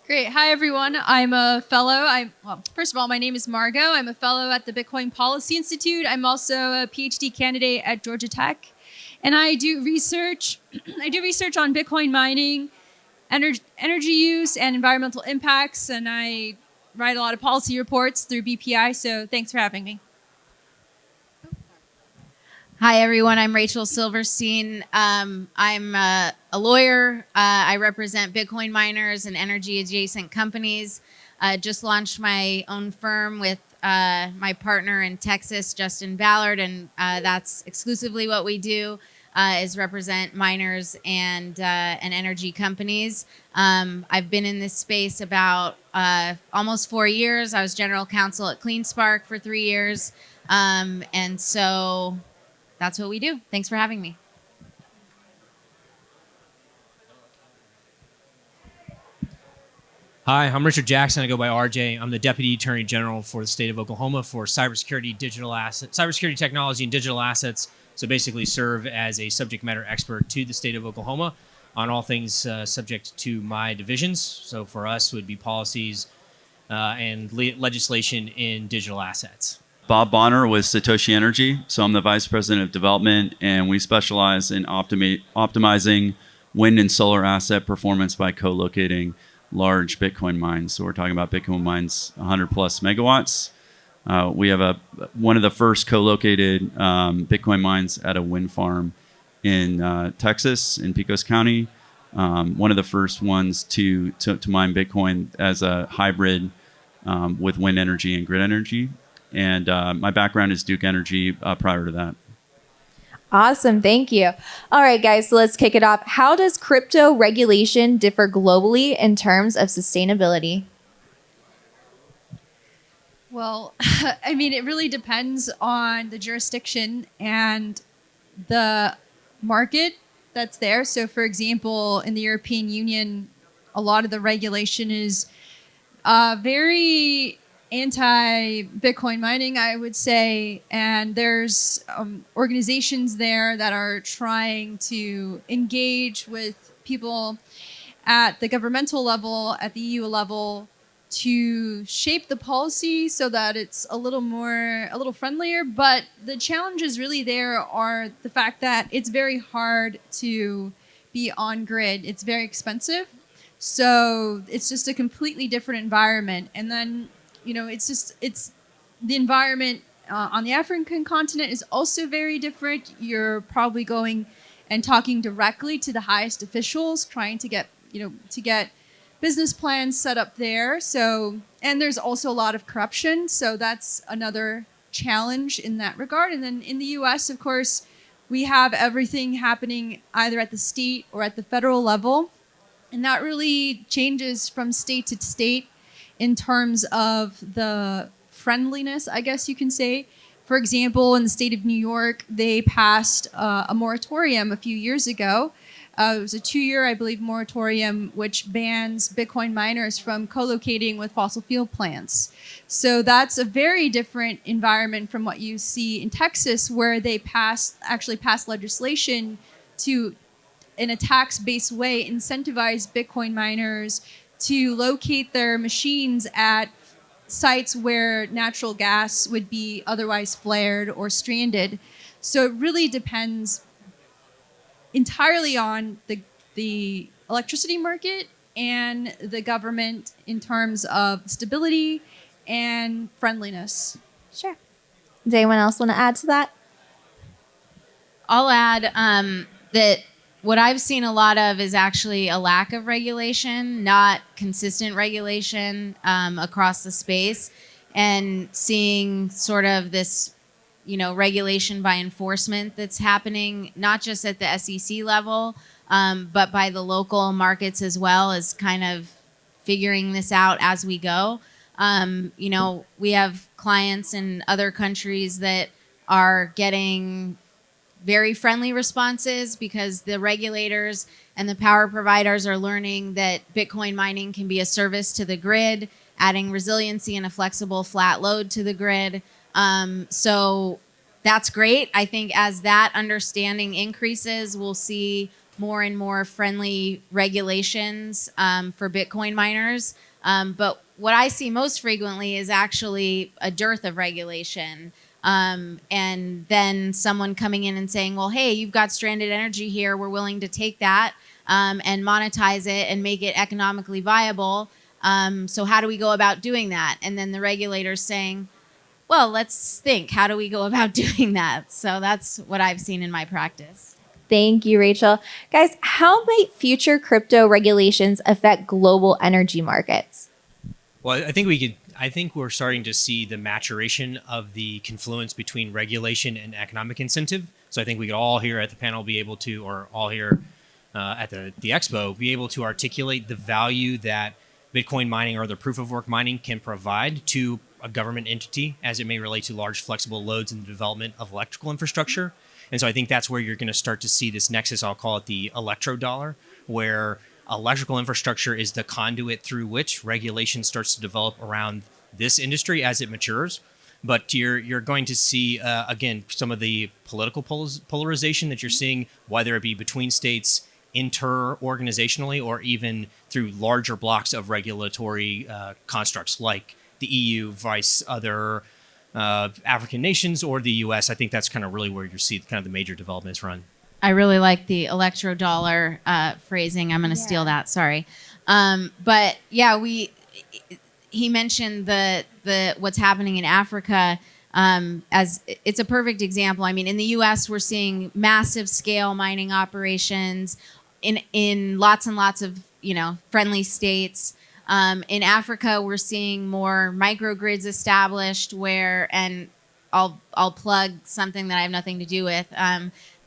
Great. Hi, everyone. I'm a fellow. First of all, my name is Margot. I'm a fellow at the Bitcoin Policy Institute. I'm also a PhD candidate at Georgia Tech. And I do research. I do research on Bitcoin mining, energy use, and environmental impacts. And I write a lot of policy reports through BPI. So thanks for having me. Hi, everyone. I'm Rachel Silverstein. I'm a lawyer. I represent Bitcoin miners and energy adjacent companies. Just launched my own firm with my partner in Texas, Justin Ballard, and that's exclusively what we do is represent miners and energy companies. I've been in this space about almost 4 years. I was general counsel at CleanSpark for 3 years. And so that's what we do. Thanks for having me. Hi, I'm Richard Jackson. I go by RJ. I'm the Deputy Attorney General for the state of Oklahoma for cybersecurity, cybersecurity technology, and digital assets. So basically, serve as a subject matter expert to the state of Oklahoma on all things subject to my divisions. So for us, would be policies and legislation in digital assets. Bob Bonner with Satoshi Energy. So I'm the Vice President of Development, and we specialize in optimizing wind and solar asset performance by co-locating large Bitcoin mines. So we're talking about Bitcoin mines 100 plus megawatts. We have one of the first co-located Bitcoin mines at a wind farm in Texas, in Pecos County. One of the first ones to mine Bitcoin as a hybrid with wind energy and grid energy. And my background is Duke Energy prior to that. Awesome. Thank you. All right, guys, so let's kick it off. How does crypto regulation differ globally in terms of sustainability? Well, I mean, it really depends on the jurisdiction and the market that's there. So, for example, in the European Union, a lot of the regulation is very anti-Bitcoin mining, I would say, and there's organizations there that are trying to engage with people at the governmental level, at the EU level, to shape the policy so that it's a little friendlier. But the challenges really there are the fact that it's very hard to be on grid. It's very expensive. So it's just a completely different environment. And then it's the environment on the African continent is also very different. You're probably going and talking directly to the highest officials, trying to get business plans set up there. So, and there's also a lot of corruption. So that's another challenge in that regard. And then in the US, of course, we have everything happening either at the state or at the federal level. And that really changes from state to state in terms of the friendliness, I guess you can say. For example, in the state of New York, they passed a moratorium a few years ago. It was a 2-year, I believe, moratorium, which bans Bitcoin miners from co-locating with fossil fuel plants. So that's a very different environment from what you see in Texas, where they actually passed legislation to, in a tax-based way, incentivize Bitcoin miners to locate their machines at sites where natural gas would be otherwise flared or stranded. So it really depends entirely on the electricity market and the government in terms of stability and friendliness. Sure. Does anyone else want to add to that? I'll add that what I've seen a lot of is actually a lack of regulation, not consistent regulation across the space, and seeing sort of this, regulation by enforcement that's happening, not just at the SEC level, but by the local markets as well, as kind of figuring this out as we go. We have clients in other countries that are getting very friendly responses because the regulators and the power providers are learning that Bitcoin mining can be a service to the grid, adding resiliency and a flexible flat load to the grid. So that's great. I think as that understanding increases, we'll see more and more friendly regulations for Bitcoin miners. But what I see most frequently is actually a dearth of regulation. And then someone coming in and saying, well, hey, you've got stranded energy here. We're willing to take that and monetize it and make it economically viable. So how do we go about doing that? And then the regulators saying, well, let's think, how do we go about doing that? So that's what I've seen in my practice. Thank you, Rachel. Guys, how might future crypto regulations affect global energy markets? Well, I think we're starting to see the maturation of the confluence between regulation and economic incentive. So I think we could all here at the panel be able to, or all here at the expo, be able to articulate the value that Bitcoin mining or other proof of work mining can provide to a government entity as it may relate to large flexible loads in the development of electrical infrastructure. And so I think that's where you're going to start to see this nexus, I'll call it the electrodollar, where electrical infrastructure is the conduit through which regulation starts to develop around this industry as it matures. But you're going to see, again, some of the political polarization that you're seeing, whether it be between states, inter-organizationally, or even through larger blocks of regulatory constructs like the EU vice other African nations or the US. I think that's kind of really where you see kind of the major developments run. I really like the electrodollar phrasing. I'm going to steal that. Sorry. But yeah, he mentioned the what's happening in Africa as it's a perfect example. I mean, in the U.S., we're seeing massive scale mining operations in lots and lots of friendly states. In Africa, we're seeing more microgrids established and I'll plug something that I have nothing to do with.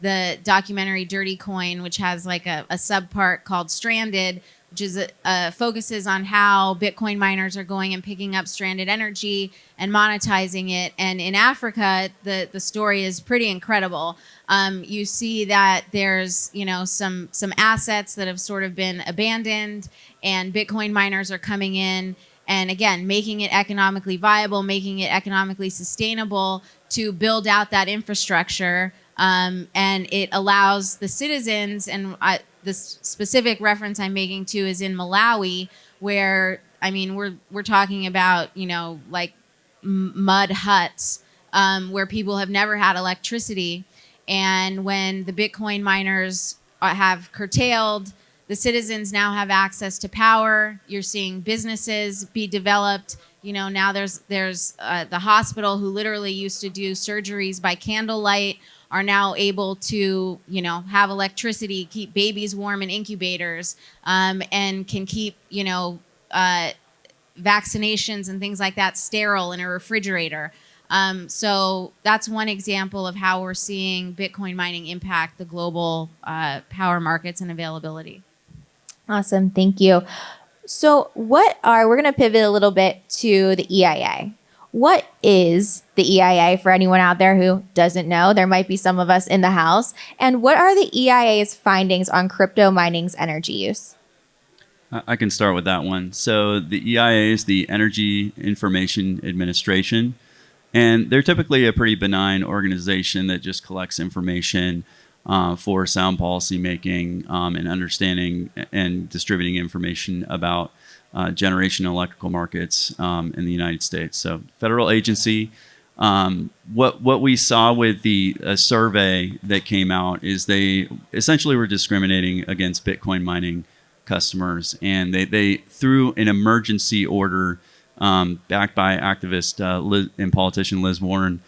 The documentary Dirty Coin, which has like a subpart called Stranded, which is focuses on how Bitcoin miners are going and picking up stranded energy and monetizing it. And in Africa, the story is pretty incredible. You see that there's some assets that have sort of been abandoned, and Bitcoin miners are coming in and again making it economically viable, making it economically sustainable to build out that infrastructure. And it allows the citizens, and this specific reference I'm making to is in Malawi, where I mean we're talking about like mud huts where people have never had electricity, and when the Bitcoin miners have curtailed, the citizens now have access to power. You're seeing businesses be developed. Now there's the hospital who literally used to do surgeries by candlelight are now able to, have electricity, keep babies warm in incubators, and can keep, vaccinations and things like that sterile in a refrigerator. So that's one example of how we're seeing Bitcoin mining impact the global power markets and availability. Awesome. Thank you. So we're going to pivot a little bit to the EIA. What is the EIA for anyone out there who doesn't know? There might be some of us in the house. And what are the EIA's findings on crypto mining's energy use? I can start with that one. So the EIA is the Energy Information Administration, and they're typically a pretty benign organization that just collects information for sound policy making and understanding and distributing information about generation and electrical markets in the United States. So federal agency. What we saw with the survey that came out is they essentially were discriminating against Bitcoin mining customers, and they through an emergency order backed by activist and politician Liz Warren,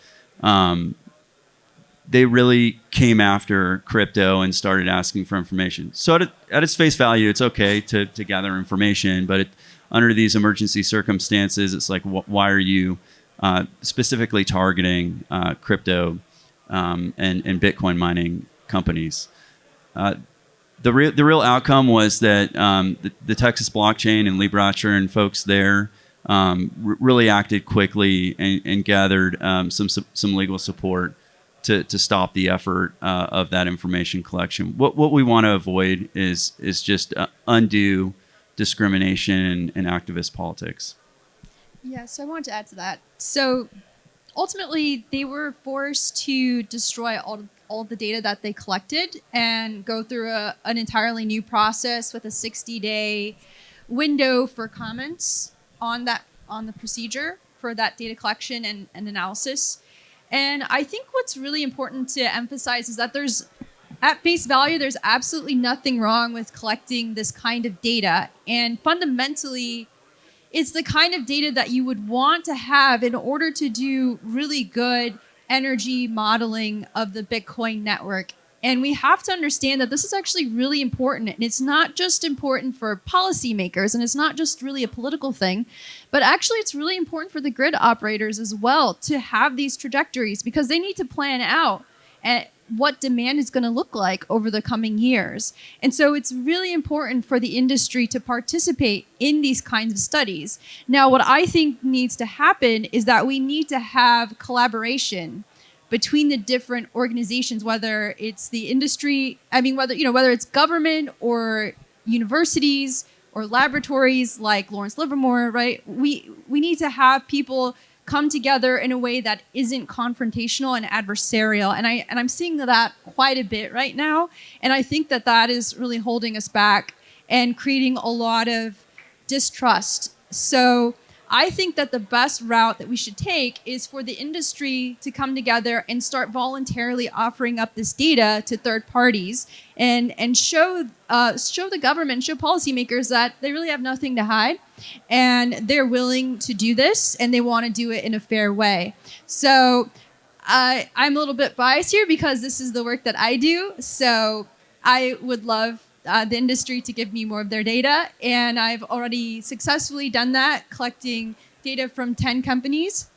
they really came after crypto and started asking for information. So at its face value, it's okay to gather information, but under these emergency circumstances, it's like, why are you specifically targeting crypto and Bitcoin mining companies? The real outcome was that the Texas blockchain and Lee Bracher and folks there really acted quickly and gathered some legal support to stop the effort of that information collection. What we want to avoid is just undue discrimination and activist politics. Yeah, so I wanted to add to that. So ultimately they were forced to destroy all the data that they collected and go through an entirely new process with a 60-day window for comments on the procedure for that data collection and analysis. And I think what's really important to emphasize is that at face value, there's absolutely nothing wrong with collecting this kind of data. And fundamentally, it's the kind of data that you would want to have in order to do really good energy modeling of the Bitcoin network. And we have to understand that this is actually really important. And it's not just important for policymakers, and it's not just really a political thing, but actually it's really important for the grid operators as well to have these trajectories, because they need to plan out what demand is going to look like over the coming years. And so it's really important for the industry to participate in these kinds of studies. Now, what I think needs to happen is that we need to have collaboration between the different organizations, whether it's the industry, whether it's government or universities or laboratories like Lawrence Livermore, right? We need to have people come together in a way that isn't confrontational and adversarial. And I'm seeing that quite a bit right now. And I think that is really holding us back and creating a lot of distrust. So I think that the best route that we should take is for the industry to come together and start voluntarily offering up this data to third parties and show the government, show policymakers that they really have nothing to hide and they're willing to do this and they want to do it in a fair way. So I'm a little bit biased here because this is the work that I do. So I would love the industry to give me more of their data. And I've already successfully done that, collecting data from 10 companies.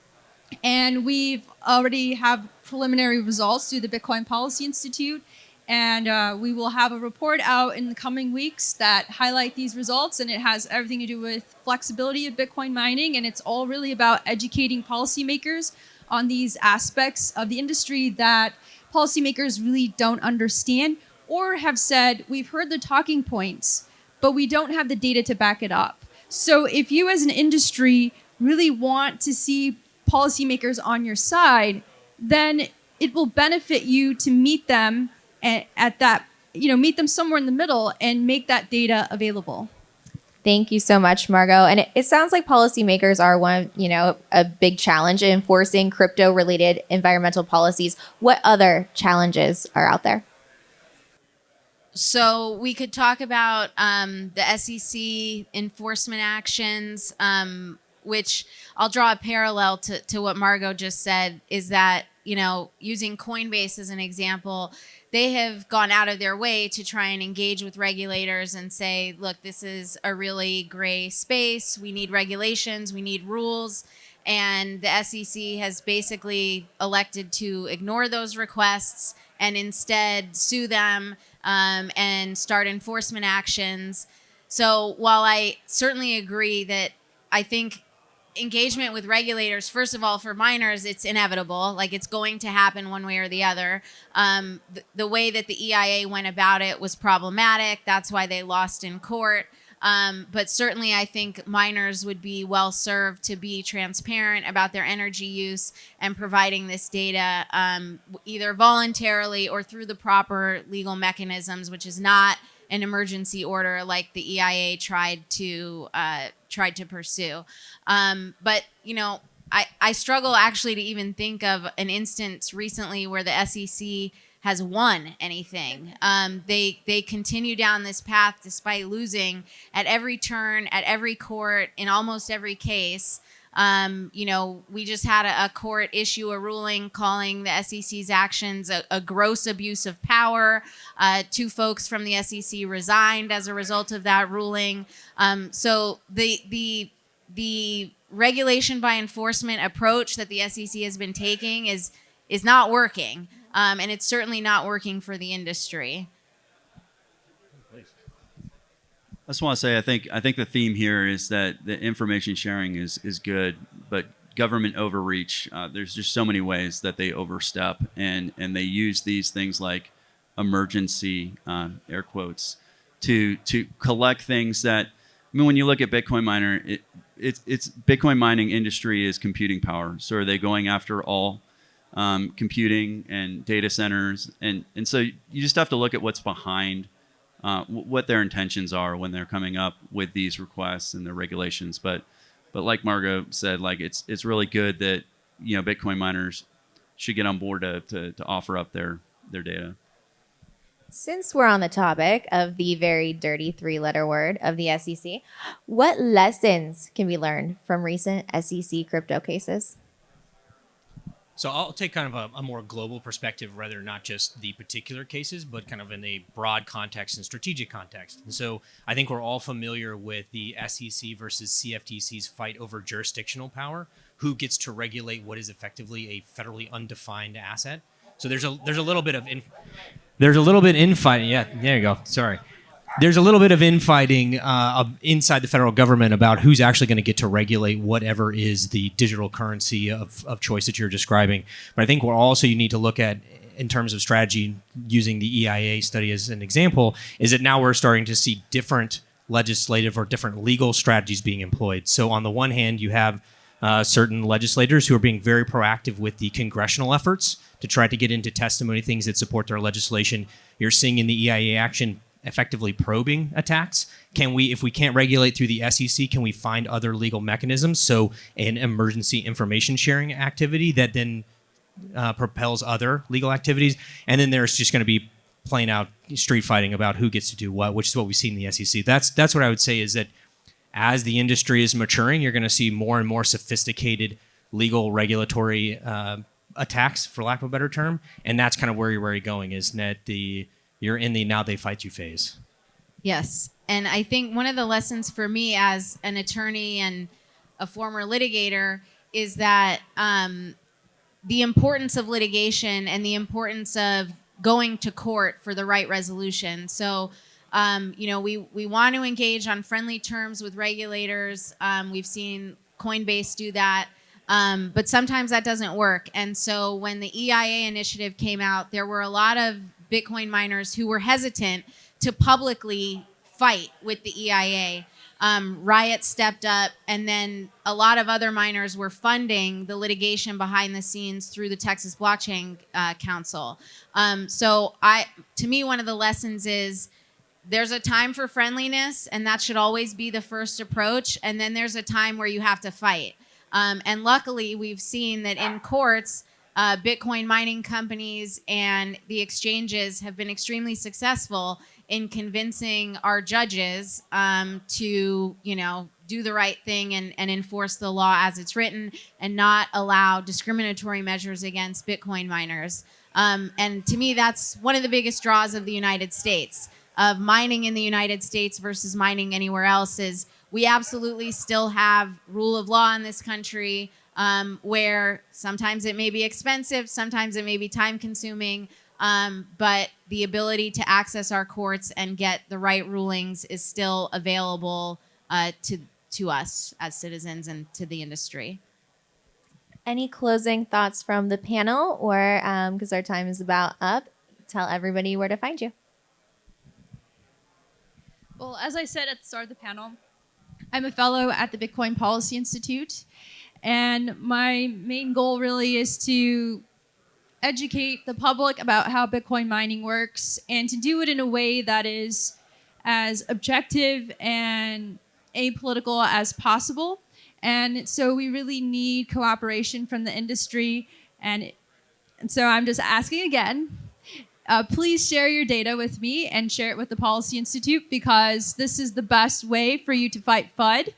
And we've already have preliminary results through the Bitcoin Policy Institute. And we will have a report out in the coming weeks that highlight these results. And it has everything to do with flexibility of Bitcoin mining. And it's all really about educating policymakers on these aspects of the industry that policymakers really don't understand, or have said, we've heard the talking points, but we don't have the data to back it up. So if you as an industry really want to see policymakers on your side, then it will benefit you to meet them meet them somewhere in the middle and make that data available. Thank you so much, Margot. And it sounds like policymakers are a big challenge in enforcing crypto-related environmental policies. What other challenges are out there? So we could talk about the SEC enforcement actions, which I'll draw a parallel to what Margot just said, is that, using Coinbase as an example, they have gone out of their way to try and engage with regulators and say, look, this is a really gray space. We need regulations. We need rules. And the SEC has basically elected to ignore those requests and instead sue them and start enforcement actions. So while I certainly agree that I think engagement with regulators, first of all, for miners, it's inevitable. Like, it's going to happen one way or the other. The way that the EIA went about it was problematic. That's why they lost in court. But certainly I think miners would be well served to be transparent about their energy use and providing this data either voluntarily or through the proper legal mechanisms, which is not an emergency order like the EIA tried to pursue. But I struggle actually to even think of an instance recently where the SEC has won anything. They continue down this path despite losing at every turn, at every court, in almost every case. We just had a court issue a ruling calling the SEC's actions a gross abuse of power. 2 folks from the SEC resigned as a result of that ruling. So the regulation by enforcement approach that the SEC has been taking is not working. And it's certainly not working for the industry. I just want to say, I think the theme here is that the information sharing is good, but government overreach, there's just so many ways that they overstep, and they use these things like emergency, air quotes, to collect things that, when you look at Bitcoin miner, it's Bitcoin mining industry is computing power. So are they going after all computing and data centers? And so you just have to look at what's behind what their intentions are when they're coming up with these requests and their regulations. But like Margot said, like it's really good that Bitcoin miners should get on board to offer up their data. Since we're on the topic of the very dirty three-letter word of the SEC, what lessons can be learned from recent SEC crypto cases? So I'll take kind of a more global perspective, rather not just the particular cases, but kind of in a broad context and strategic context. And so I think we're all familiar with the SEC versus CFTC's fight over jurisdictional power, who gets to regulate what is effectively a federally undefined asset. So there's a little bit of infighting. Yeah, there you go. Sorry. There's a little bit of infighting inside the federal government about who's actually going to get to regulate whatever is the digital currency of choice that you're describing. But I think what also you need to look at in terms of strategy, using the EIA study as an example, is that now we're starting to see different legislative or different legal strategies being employed. So on the one hand, you have certain legislators who are being very proactive with the congressional efforts to try to get into testimony things that support their legislation. You're seeing in the EIA action effectively probing attacks. If we can't regulate through the SEC, can we find other legal mechanisms? So an emergency information sharing activity that then propels other legal activities. And then there's just going to be plain out street fighting about who gets to do what, which is what we see in the SEC. That's what I would say is that as the industry is maturing, you're going to see more and more sophisticated legal regulatory attacks, for lack of a better term. And that's kind of where you're going, is that you're in the now they fight you phase. Yes. And I think one of the lessons for me as an attorney and a former litigator is that the importance of litigation and the importance of going to court for the right resolution. So, we want to engage on friendly terms with regulators. We've seen Coinbase do that. But sometimes that doesn't work. And so when the EIA initiative came out, there were a lot of Bitcoin miners who were hesitant to publicly fight with the EIA. Riot stepped up, and then a lot of other miners were funding the litigation behind the scenes through the Texas Blockchain Council. To me, one of the lessons is there's a time for friendliness, and that should always be the first approach. And then there's a time where you have to fight. And luckily, we've seen that in courts, Bitcoin mining companies and the exchanges have been extremely successful in convincing our judges to, do the right thing and enforce the law as it's written and not allow discriminatory measures against Bitcoin miners. And to me, that's one of the biggest draws of the United States, of mining in the United States versus mining anywhere else, is we absolutely still have rule of law in this country, where sometimes it may be expensive, sometimes it may be time consuming, but the ability to access our courts and get the right rulings is still available to us as citizens and to the industry. Any closing thoughts from the panel, or because our time is about up, tell everybody where to find you. Well, as I said at the start of the panel, I'm a fellow at the Bitcoin Policy Institute, and my main goal really is to educate the public about how Bitcoin mining works and to do it in a way that is as objective and apolitical as possible. And so we really need cooperation from the industry. And so I'm just asking again, please share your data with me and share it with the Policy Institute, because this is the best way for you to fight FUD.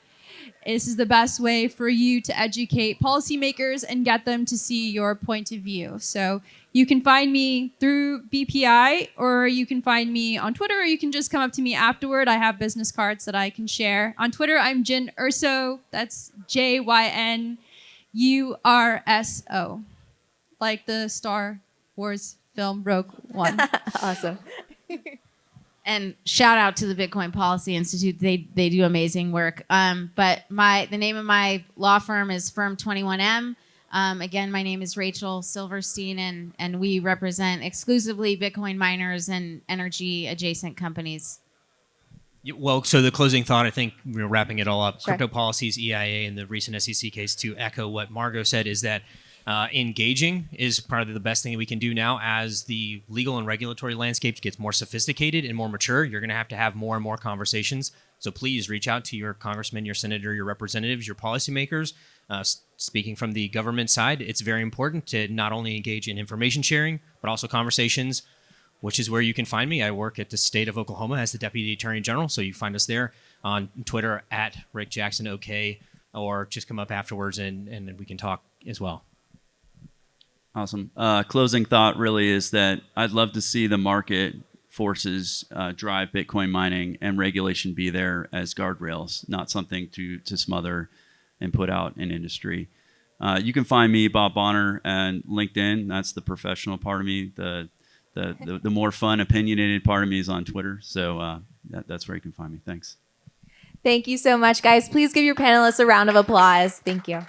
This is the best way for you to educate policymakers and get them to see your point of view. So you can find me through BPI, or you can find me on Twitter, or you can just come up to me afterward. I have business cards that I can share. On Twitter, I'm Jyn Urso. That's JynURSO, like the Star Wars film Rogue One. Awesome. And shout out to the Bitcoin Policy Institute. They do amazing work. But the name of my law firm is Firm 21M. Again, my name is Rachel Silverstein, and we represent exclusively Bitcoin miners and energy adjacent companies. Well, so the closing thought, I think, wrapping it all up, Sure. crypto policies, EIA, and the recent SEC case, to echo what Margot said, is that engaging is probably the best thing that we can do now. As the legal and regulatory landscape gets more sophisticated and more mature, you're going to have more and more conversations. So please reach out to your congressman, your senator, your representatives, your policymakers. Speaking from the government side, it's very important to not only engage in information sharing, but also conversations, which is where you can find me. I work at the state of Oklahoma as the Deputy Attorney General, so you find us there on Twitter at Rick Jackson OK, or just come up afterwards and we can talk as well. Awesome. Closing thought really is that I'd love to see the market forces drive Bitcoin mining and regulation be there as guardrails, not something to smother and put out in industry. You can find me, Bob Bonner, and LinkedIn. That's the professional part of me. The more fun, opinionated part of me is on Twitter. So that's where you can find me. Thanks. Thank you so much, guys. Please give your panelists a round of applause. Thank you.